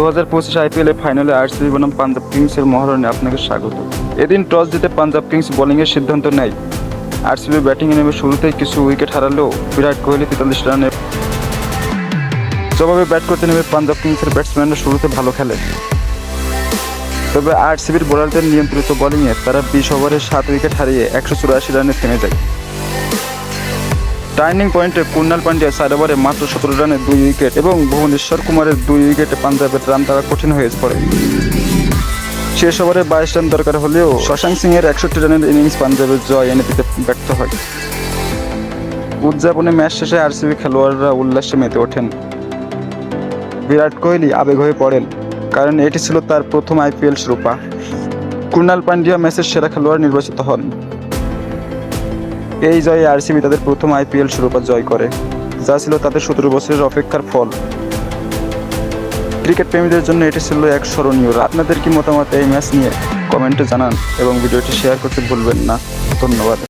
2025 আইপিএলের ফাইনালে আরসিবি বনাম পাঞ্জাব কিংসের মহারণে আপনাকে স্বাগত। এদিন টস জিতে পাঞ্জাব কিংস বোলিংয়ের সিদ্ধান্ত নেয়। আরসিবি ব্যাটিংয়ে নেমে শুরুতেই কিছু উইকেট হারালেও বিরাট কোহলি 43 রানে জবাবে ব্যাট করতে নেমে পাঞ্জাব কিংসের ব্যাটসম্যানরা শুরুতে ভালো খেলে। তবে আরসিবির বোলারদের নিয়ন্ত্রিত বোলিংয়ে তারা 20 ওভারে 7 উইকেট হারিয়ে 184 রানে থেমে যায়। টার্নিং পয়েন্টে কুনাল পান্ডিয়া 4 ওভারে মাত্র 17 রানে 2 উইকেট এবং ভুবনেশ্বর কুমারের 2 উইকেটে পাঞ্জাবের রান তারা কঠিন হয়ে পড়ে। শেষ ওভারে 22 রান দরকার হলেও শশাঙ্ক সিং এর 61 রানের ইনিংস পাঞ্জাবের জয় এনে দিতে ব্যর্থ হয়। উদযাপনে ম্যাচ শেষে আরসিবি খেলোয়াড়রা উল্লাসে মেতে ওঠেন। বিরাট কোহলি আবেগ হয়ে পড়েন, কারণ এটি ছিল তার প্রথম আইপিএল শিরোপা। কুনাল পান্ডিয়া ম্যাচের সেরা খেলোয়াড় নির্বাচিত হন। এই জয়ে আরসিবি তাদের প্রথম আইপিএল শিরোপা জয় করে, যা ছিল তাদের 17 বছরের অপেক্ষার ফল। ক্রিকেট প্রেমীদের জন্য এটি ছিল এক স্মরণীয়। আপনাদের কি মতামত এই ম্যাচ নিয়ে কমেন্টে জানান এবং ভিডিওটি শেয়ার করতে ভুলবেন না। ধন্যবাদ।